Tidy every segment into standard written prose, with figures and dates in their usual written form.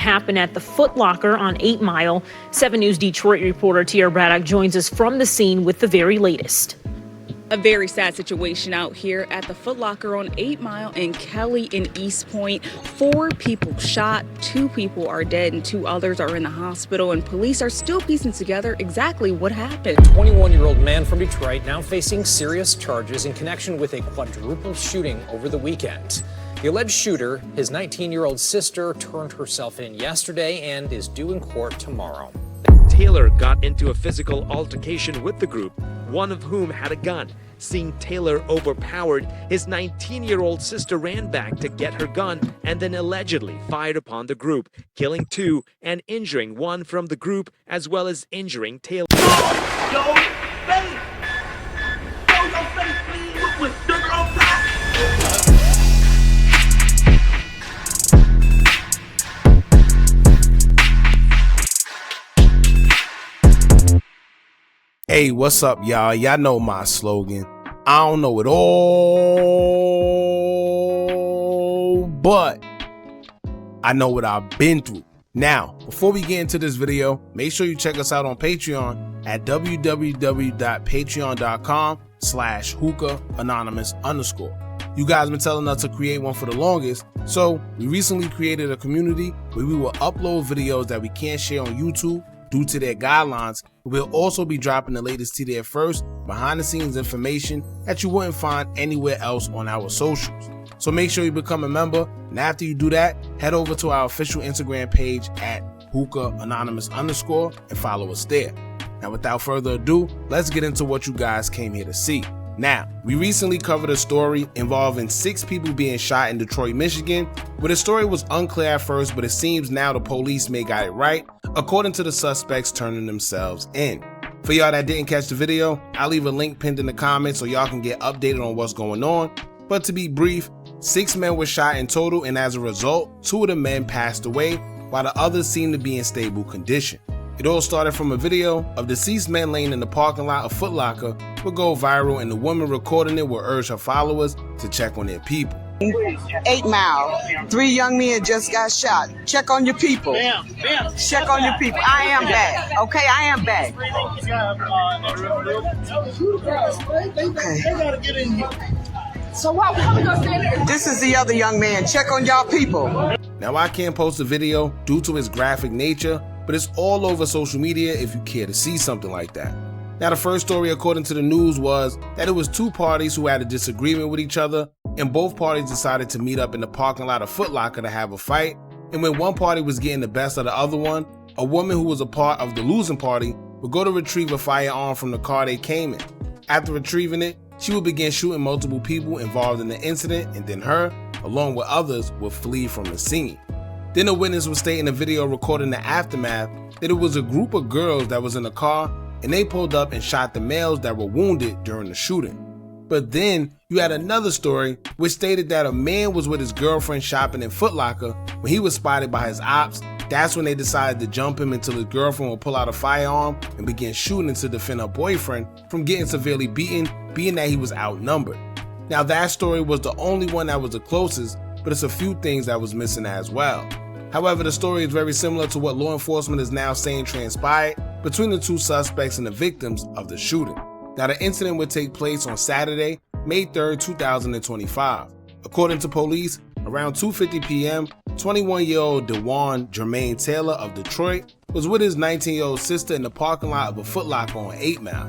Happened at the Foot Locker on 8 Mile. 7 News Detroit reporter Tierra Braddock joins us from the scene with the very latest. A very sad situation out here at the Foot Locker on 8 Mile in Kelly in East Point. 4 people shot, 2 people are dead, and 2 others are in the hospital, and police are still piecing together exactly what happened. A 21-year-old man from Detroit now facing serious charges in connection with a quadruple shooting over the weekend. The alleged shooter, his 19-year-old sister, turned herself in yesterday and is due in court tomorrow. Taylor got into a physical altercation with the group, one of whom had a gun. Seeing Taylor overpowered, his 19-year-old sister ran back to get her gun and then allegedly fired upon the group, killing 2 and injuring 1 from the group, as well as injuring Taylor. Hey, what's up, y'all? Y'all know my slogan. I don't know it all, but I know what I've been through. Now, before we get into this video, make sure you check us out on Patreon at www.patreon.com/Hookah Anonymous _. You guys been telling us to create one for the longest, so we recently created a community where we will upload videos that we can't share on YouTube due to their guidelines. We'll also be dropping the latest to there first, behind the scenes information that you wouldn't find anywhere else on our socials. So make sure you become a member, and after you do that, head over to our official Instagram page at Hookah Anonymous _ and follow us there. Now without further ado, let's get into what you guys came here to see. Now, we recently covered a story involving 6 people being shot in Detroit, Michigan, where the story was unclear at first, but it seems now the police may got it right, according to the suspects turning themselves in. For y'all that didn't catch the video, I'll leave a link pinned in the comments so y'all can get updated on what's going on. But to be brief, 6 men were shot in total, and as a result, 2 of the men passed away, while the others seemed to be in stable condition. It all started from a video of deceased men laying in the parking lot of Foot Locker would go viral, and the woman recording it would urge her followers to check on their people. 8 Mile, 3 young men just got shot. Check on your people. Check on your people. I am back. Okay, I am back. Okay. So what? This is the other young man. Check on y'all people. Now, I can't post a video due to its graphic nature, but it's all over social media if you care to see something like that. Now, the first story, according to the news, was that it was 2 parties who had a disagreement with each other, and both parties decided to meet up in the parking lot of Foot Locker to have a fight. And when one party was getting the best of the other one, a woman who was a part of the losing party would go to retrieve a firearm from the car they came in. After retrieving it, she would begin shooting multiple people involved in the incident, and then her, along with others, would flee from the scene. Then a witness would state in a video recording the aftermath that it was a group of girls that was in the car, and they pulled up and shot the males that were wounded during the shooting. But then you had another story which stated that a man was with his girlfriend shopping in Foot Locker when he was spotted by his ops. That's when they decided to jump him until his girlfriend would pull out a firearm and begin shooting to defend her boyfriend from getting severely beaten, being that he was outnumbered. Now, that story was the only one that was the closest, but it's a few things that was missing as well. However, the story is very similar to what law enforcement is now saying transpired between the 2 suspects and the victims of the shooting. Now, the incident would take place on Saturday, May 3rd, 2025. According to police, around 2:50 p.m., 21-year-old DeJuan Jermaine Taylor of Detroit was with his 19-year-old sister in the parking lot of a Foot Locker on 8 Mile.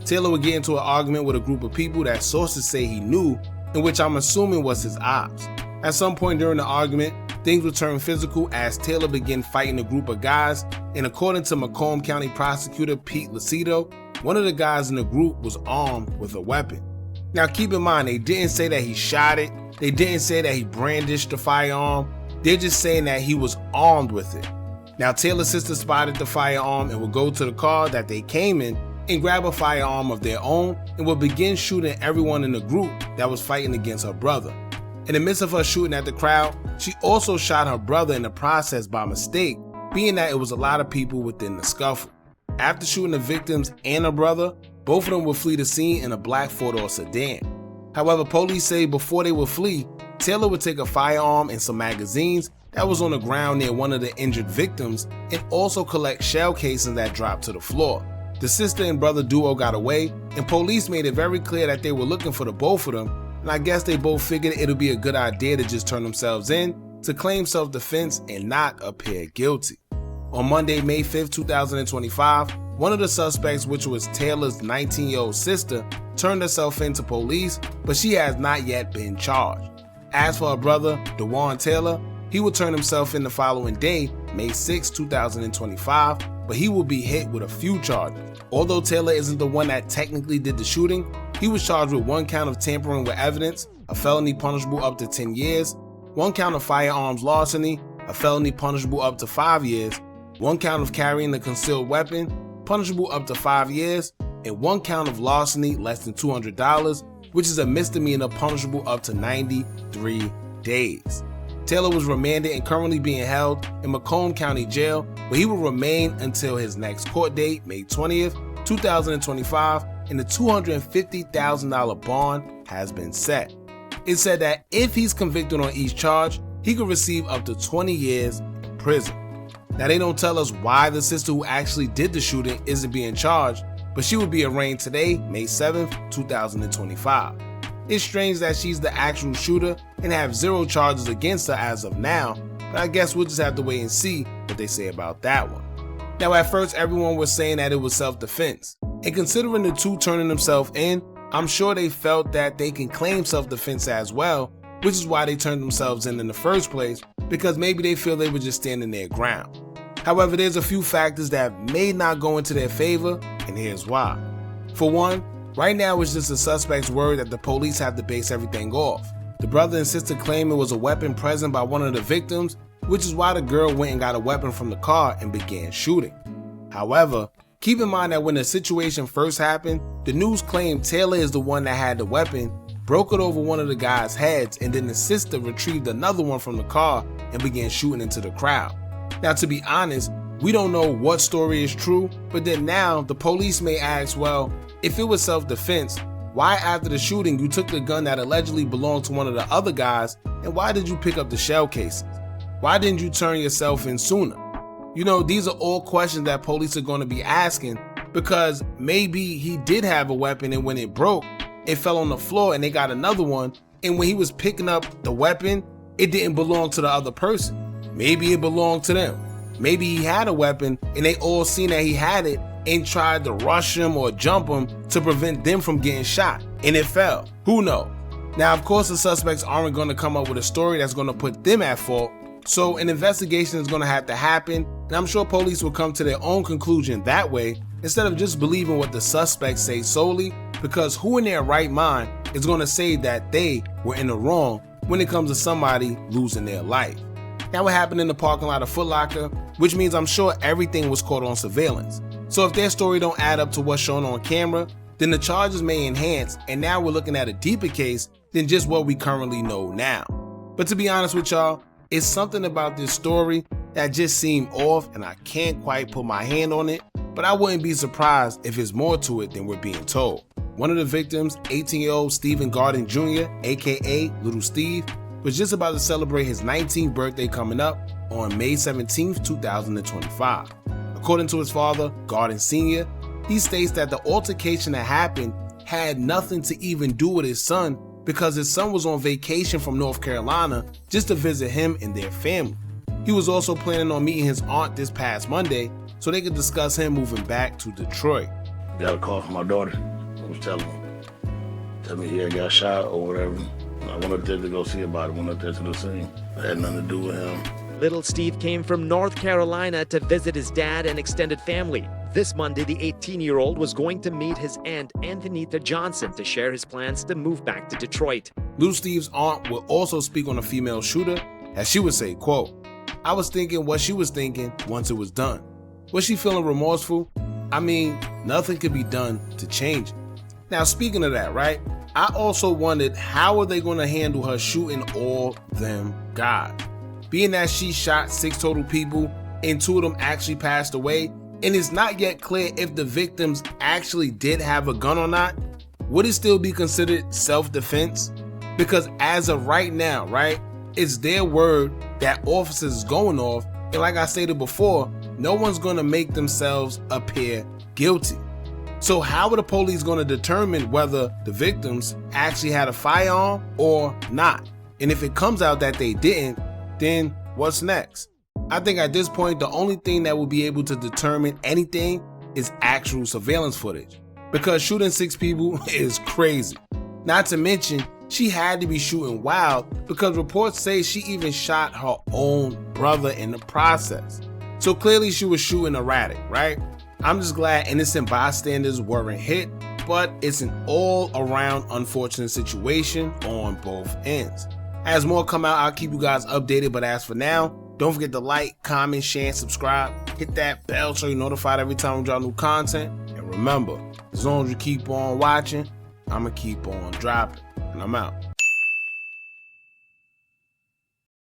Taylor would get into an argument with a group of people that sources say he knew, in which I'm assuming was his ops. At some point during the argument, things would turn physical as Taylor began fighting a group of guys, and according to Macomb County Prosecutor Pete Lucido, one of the guys in the group was armed with a weapon. Now keep in mind, they didn't say that he shot it, they didn't say that he brandished the firearm, they're just saying that he was armed with it. Now Taylor's sister spotted the firearm and would go to the car that they came in and grab a firearm of their own and would begin shooting everyone in the group that was fighting against her brother. In the midst of her shooting at the crowd, she also shot her brother in the process by mistake, being that it was a lot of people within the scuffle. After shooting the victims and her brother, both of them would flee the scene in a black 4-door sedan. However, police say before they would flee, Taylor would take a firearm and some magazines that was on the ground near one of the injured victims and also collect shell casings that dropped to the floor. The sister and brother duo got away, and police made it very clear that they were looking for the both of them, and I guess they both figured it would be a good idea to just turn themselves in to claim self-defense and not appear guilty. On Monday, May 5, 2025, one of the suspects, which was Taylor's 19-year-old sister, turned herself in to police, but she has not yet been charged. As for her brother, DeJuan Taylor, he will turn himself in the following day, May 6, 2025, but he will be hit with a few charges. Although Taylor isn't the one that technically did the shooting, he was charged with 1 count of tampering with evidence, a felony punishable up to 10 years, 1 count of firearms larceny, a felony punishable up to 5 years, 1 count of carrying a concealed weapon, punishable up to 5 years, and 1 count of larceny less than $200, which is a misdemeanor punishable up to 93 days. Taylor was remanded and currently being held in Macomb County Jail, where he will remain until his next court date, May 20th, 2025, and the $250,000 bond has been set. It said that if he's convicted on each charge, he could receive up to 20 years in prison. Now, they don't tell us why the sister who actually did the shooting isn't being charged, but she will be arraigned today, May 7th, 2025. It's strange that she's the actual shooter and have 0 charges against her as of now, but I guess we'll just have to wait and see what they say about that one. Now, at first, everyone was saying that it was self-defense, and considering the two turning themselves in, I'm sure they felt that they can claim self-defense as well, which is why they turned themselves in the first place, because maybe they feel they were just standing their ground. However, there's a few factors that may not go into their favor, and here's why. For one, right now it's just the suspect's word that the police have to base everything off. The brother and sister claim it was a weapon present by one of the victims, which is why the girl went and got a weapon from the car and began shooting. However, keep in mind that when the situation first happened, the news claimed Taylor is the one that had the weapon, broke it over one of the guys' heads, and then the sister retrieved another one from the car and began shooting into the crowd. Now, to be honest, we don't know what story is true, but then now the police may ask, well, if it was self-defense, why after the shooting you took the gun that allegedly belonged to one of the other guys, and why did you pick up the shell cases? Why didn't you turn yourself in sooner? You know, these are all questions that police are going to be asking, because maybe he did have a weapon and when it broke, it fell on the floor and they got another one, and when he was picking up the weapon, it didn't belong to the other person. Maybe it belonged to them. Maybe he had a weapon and they all seen that he had it and tried to rush him or jump him to prevent them from getting shot, and it fell. Who knows? Now, of course, the suspects aren't going to come up with a story that's going to put them at fault, so an investigation is going to have to happen, and I'm sure police will come to their own conclusion that way instead of just believing what the suspects say solely, because who in their right mind is going to say that they were in the wrong when it comes to somebody losing their life? Now, what happened in the parking lot of Foot Locker, which means I'm sure everything was caught on surveillance. So if their story don't add up to what's shown on camera, then the charges may enhance, and now we're looking at a deeper case than just what we currently know now. But to be honest with y'all, it's something about this story that just seemed off, and I can't quite put my hand on it, but I wouldn't be surprised if there's more to it than we're being told. One of the victims, 18-year-old Stephen Garden Jr., aka Little Steve, was just about to celebrate his 19th birthday coming up on May 17th, 2025. According to his father, Garden Sr., he states that the altercation that happened had nothing to even do with his son because his son was on vacation from North Carolina just to visit him and their family. He was also planning on meeting his aunt this past Monday so they could discuss him moving back to Detroit. Got a call from my daughter. I was telling me he had got shot or whatever. I went up there to go see about it, went up there to the scene. It had nothing to do with him. Little Steve came from North Carolina to visit his dad and extended family. This Monday, the 18-year-old was going to meet his aunt, Anthonyta Johnson, to share his plans to move back to Detroit. Little Steve's aunt will also speak on the female shooter, as she would say, quote, "I was thinking what she was thinking once it was done. Was she feeling remorseful? I mean, nothing could be done to change it." Now, speaking of that, right? I also wondered how are they going to handle her shooting all them guys? Being that she shot 6 total people and 2 of them actually passed away, and it's not yet clear if the victims actually did have a gun or not, would it still be considered self-defense? Because as of right now, right, it's their word that officers is going off, and like I stated before, no one's gonna make themselves appear guilty. So how are the police gonna determine whether the victims actually had a firearm or not? And if it comes out that they didn't, then what's next? I think at this point, the only thing that will be able to determine anything is actual surveillance footage. Because shooting 6 people is crazy. Not to mention, she had to be shooting wild because reports say she even shot her own brother in the process. So clearly she was shooting erratic, right? I'm just glad innocent bystanders weren't hit, but it's an all-around unfortunate situation on both ends. As more come out, I'll keep you guys updated, but as for now, don't forget to like, comment, share, and subscribe. Hit that bell so you're notified every time we drop new content. And remember, as long as you keep on watching, I'ma keep on dropping. And I'm out.